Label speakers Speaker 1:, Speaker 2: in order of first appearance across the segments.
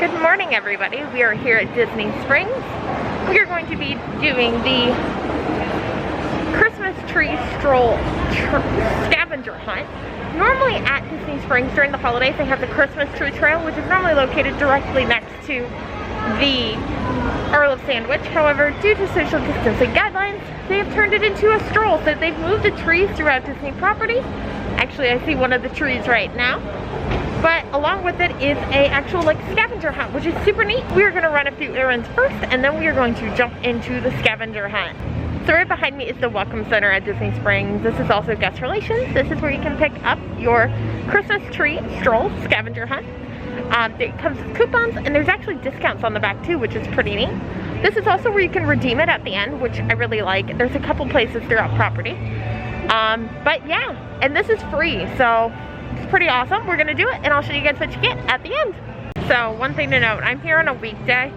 Speaker 1: Good morning, everybody. We are here at Disney Springs. We are going to be doing the Christmas Tree Stroll scavenger hunt. Normally at Disney Springs during the holidays they have the Christmas Tree Trail, which is normally located directly next to the Earl of Sandwich. However, due to social distancing guidelines, they have turned it into a stroll. So they've moved the trees throughout Disney property. Actually, I see one of the trees right now. But along with it is a actual like scavenger hunt, which is super neat. We are going to run a few errands first, and then we are going to jump into the scavenger hunt. So right behind me is the Welcome Center at Disney Springs. This is also guest relations. This is where you can pick up your Christmas Tree Stroll scavenger hunt. It comes with coupons, and there's actually discounts on the back too, which is pretty neat. This is also where you can redeem it at the end, which I really like. There's a couple places throughout property. But yeah, and this is free, so it's pretty awesome. We're gonna do it, and I'll show you guys what you get at the end. So one thing to note, I'm here on a weekday,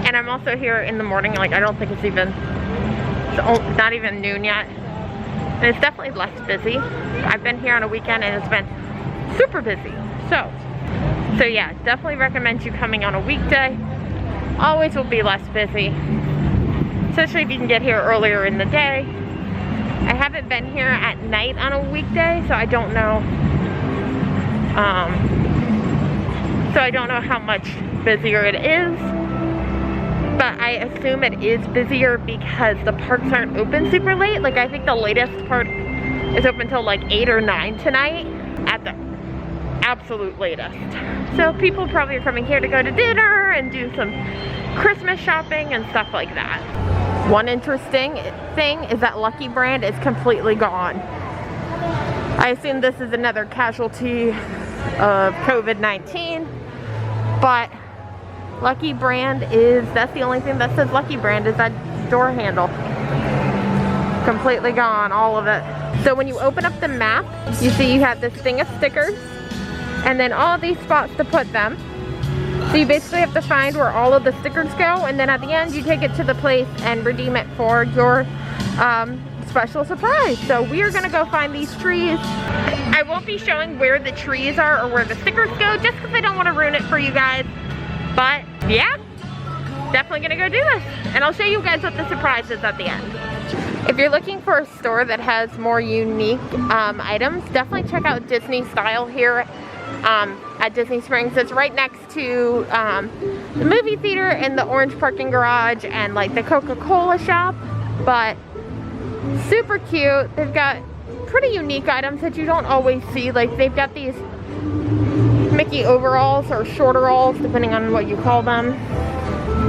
Speaker 1: and I'm also here in the morning. Like, I don't think it's not even noon yet, and it's definitely less busy. I've been here on a weekend, and it's been super busy. So yeah, definitely recommend you coming on a weekday. Always will be less busy, especially if you can get here earlier in the day. I haven't been here at night on a weekday, so I don't know. So I don't know how much busier it is, but I assume it is busier because the parks aren't open super late. Like, I think the latest park is open till like 8 or 9 tonight at the absolute latest. So people probably are coming here to go to dinner and do some Christmas shopping and stuff like that. One interesting thing is that Lucky Brand is completely gone. I assume this is another casualty of COVID-19, but Lucky Brand that's the only thing that says Lucky Brand is that door handle. Completely gone, all of it. So when you open up the map, you see you have this thing of stickers, and then all these spots to put them. So you basically have to find where all of the stickers go, and then at the end you take it to the place and redeem it for your special surprise. So we are gonna go find these trees. I won't be showing where the trees are or where the stickers go, just because I don't want to ruin it for you guys. But yeah, definitely gonna go do this, and I'll show you guys what the surprise is at the end. If you're looking for a store that has more unique items, definitely check out Disney Style here at Disney Springs. It's right next to the movie theater and the orange parking garage and like the Coca-Cola shop, but super cute. They've got pretty unique items that you don't always see. Like, they've got these Mickey overalls or shorteralls, depending on what you call them,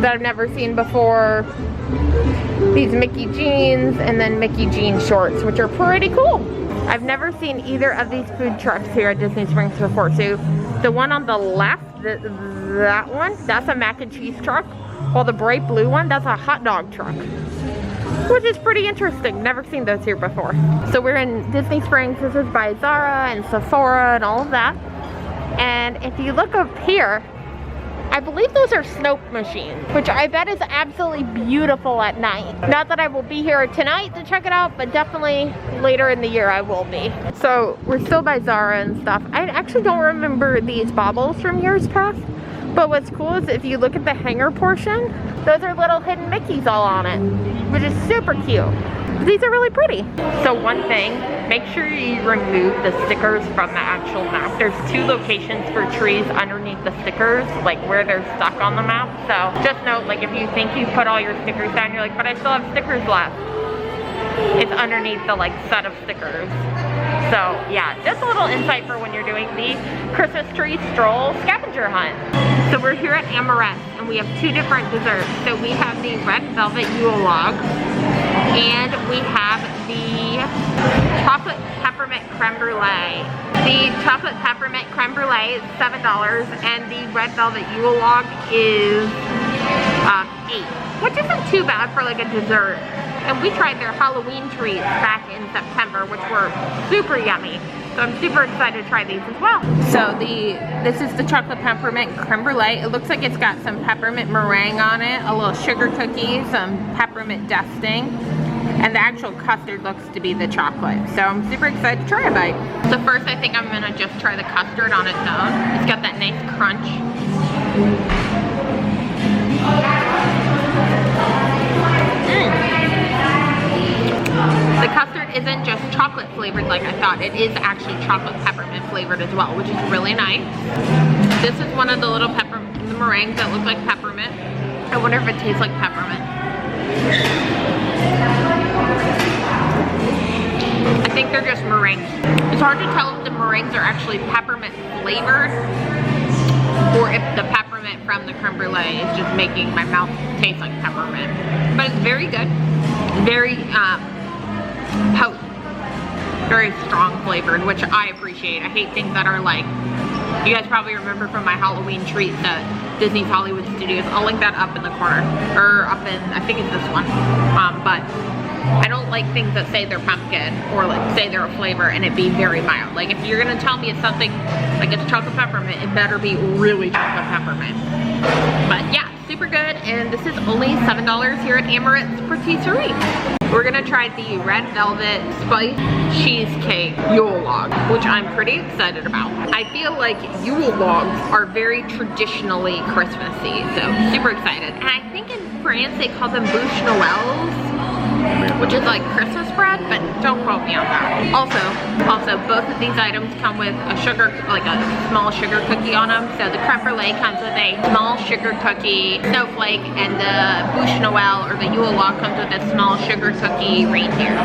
Speaker 1: that I've never seen before. These Mickey jeans, and then Mickey jean shorts, which are pretty cool. I've never seen either of these food trucks here at Disney Springs before. So the one on the left, that one, that's a mac and cheese truck, while the bright blue one, that's a hot dog truck, which is pretty interesting. Never seen those here before. So we're in Disney Springs. This is by Zara and Sephora and all of that. And if you look up here, I believe those are Snoke machines, which I bet is absolutely beautiful at night. Not that I will be here tonight to check it out, but definitely later in the year I will be. So we're still by Zara and stuff. I actually don't remember these baubles from years past, but what's cool is if you look at the hanger portion, those are little hidden Mickeys all on it, which is super cute. These are really pretty. So one thing, make sure you remove the stickers from the actual map. There's 2 locations for trees underneath the stickers, like where they're stuck on the map. So just note, like, if you think you put all your stickers down, you're like, but I still have stickers left. It's underneath the like set of stickers. So yeah, just a little insight for when you're doing the Christmas Tree Stroll scavenger hunt. So we're here at Amorette, and we have 2 different desserts. So we have the red velvet Yule log, and we have the chocolate peppermint creme brulee. The chocolate peppermint creme brulee is $7, and the red velvet Yule log is $8, which isn't too bad for like a dessert. And we tried their Halloween treats back in September, which were super yummy. So I'm super excited to try these as well. So this is the chocolate peppermint creme brulee. It looks like it's got some peppermint meringue on it, a little sugar cookie, some peppermint dusting. And the actual custard looks to be the chocolate. So I'm super excited to try a bite. So first I think I'm gonna just try the custard on its own. It's got that nice crunch. The custard isn't just chocolate flavored like I thought. It is actually chocolate peppermint flavored as well, which is really nice. This is one of the little meringues that look like peppermint. I wonder if it tastes like peppermint. I think they're just meringues. It's hard to tell if the meringues are actually peppermint flavored or if the peppermint from the creme brulee is just making my mouth taste like peppermint. But it's very good. Very potent. Very strong flavored, which I appreciate. I hate things that are like, you guys probably remember from my Halloween treats at Disney's Hollywood Studios. I'll link that up in the corner, or up in, I think it's this one. But I don't like things that say they're pumpkin or like say they're a flavor and it be very mild. Like if you're gonna tell me it's something like it's chocolate peppermint, it better be really chocolate peppermint. But yeah, super good, and this is only $7 here at Amorette's Patisserie. We're gonna try the red velvet spiced cheesecake Yule log, which I'm pretty excited about. I feel like Yule logs are very traditionally Christmassy, so super excited. And I think in France they call them bûche noëls, which is like Christmas bread, but don't quote me on that. Also, both of these items come with a sugar, like a small sugar cookie on them. So the creme brulee comes with a small sugar cookie snowflake, and the bûche noël or the Yule log comes with a small sugar cookie reindeer.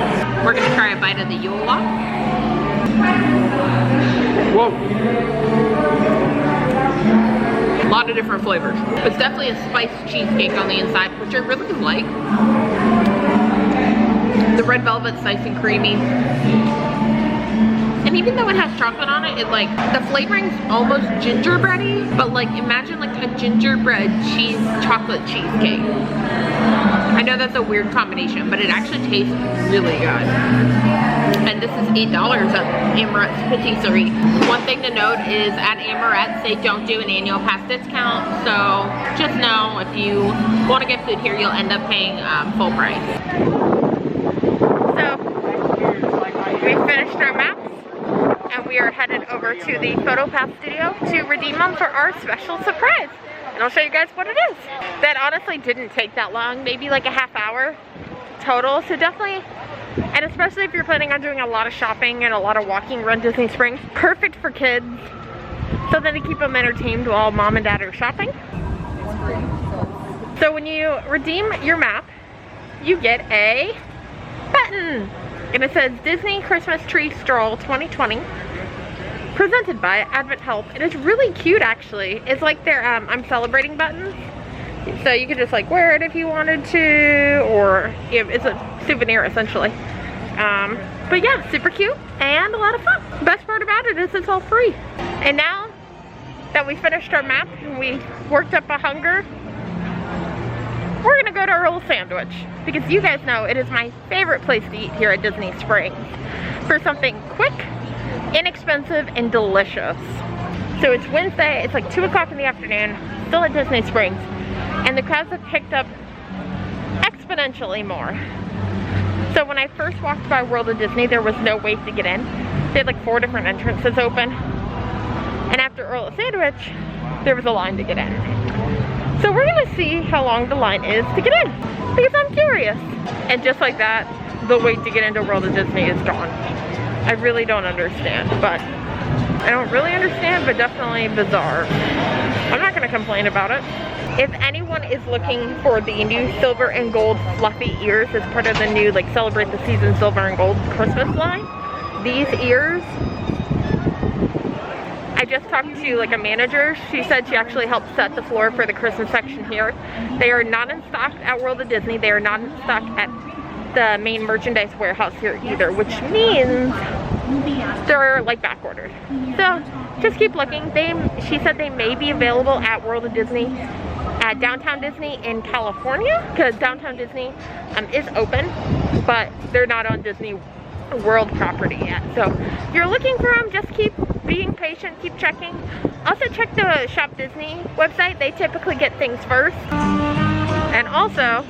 Speaker 1: We're gonna try a bite of the Yule log. Whoa. A lot of different flavors. It's definitely a spiced cheesecake on the inside, which I really like. The red velvet's nice and creamy. And even though it has chocolate on it, like, the flavoring's almost gingerbready, but like, imagine like a gingerbread cheese chocolate cheesecake. I know that's a weird combination, but it actually tastes really good. And this is $8 at Amorette's Patisserie. One thing to note is at Amorette, they don't do an annual pass discount, so just know if you want to get food here, you'll end up paying full price. So, we finished our maps, and we are headed over to the photo pass studio to redeem them for our special surprise. And I'll show you guys what it is. That honestly didn't take that long, maybe like a half hour total. So definitely, and especially if you're planning on doing a lot of shopping and a lot of walking around Disney Springs, perfect for kids. Something to keep them entertained while mom and dad are shopping. So when you redeem your map, you get a button. And it says Disney Christmas Tree Stroll 2020. Presented by Advent Help. It is really cute actually. It's like their I'm celebrating buttons. So you can just like wear it if you wanted to, or it's a souvenir essentially. But yeah, super cute and a lot of fun. The best part about it is it's all free. And now that we finished our map and we worked up a hunger, we're gonna go to our little sandwich, because you guys know it is my favorite place to eat here at Disney Springs for something quick, inexpensive, and delicious. So it's Wednesday, it's like 2 o'clock in the afternoon, still at Disney Springs, and the crowds have picked up exponentially more. So when I first walked by World of Disney, there was no wait to get in. They had like 4 different entrances open, and after Earl Sandwich, there was a line to get in. So we're gonna see how long the line is to get in, because I'm curious. And just like that, the wait to get into World of Disney is gone. I really don't understand, but I don't really understand, but definitely bizarre. I'm not gonna complain about it. If anyone is looking for the new silver and gold fluffy ears as part of the new like Celebrate the Season Silver and Gold Christmas line, these ears, I just talked to like a manager. She said she actually helped set the floor for the Christmas section here. They are not in stock at World of Disney. They are not in stock at the main merchandise warehouse here either, which means they're like back ordered. So just keep looking. She said they may be available at World of Disney, at Downtown Disney in California, because Downtown Disney is open, but they're not on Disney World property yet. So if you're looking for them, just keep being patient, keep checking. Also check the Shop Disney website. They typically get things first. And also,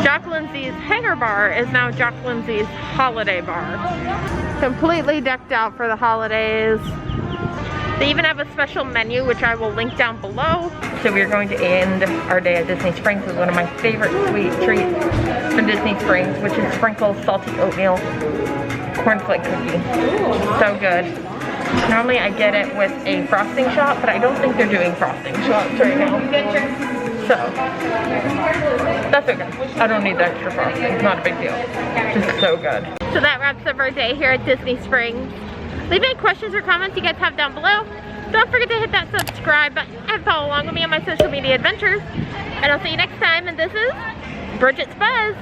Speaker 1: Jock Lindsay's Hangar Bar is now Jock Lindsay's Holiday Bar. Completely decked out for the holidays. They even have a special menu, which I will link down below. So we are going to end our day at Disney Springs with one of my favorite sweet treats from Disney Springs, which is Sprinkles Salty Oatmeal Cornflake Cookie. So good. Normally I get it with a frosting shop, but I don't think they're doing frosting shops right now. So, that's okay. I don't need the extra frosting. It's not a big deal. Just so good. So that wraps up our day here at Disney Springs. Leave any questions or comments you guys have down below. Don't forget to hit that subscribe button and follow along with me on my social media adventures. And I'll see you next time. And this is Bridget's Buzz.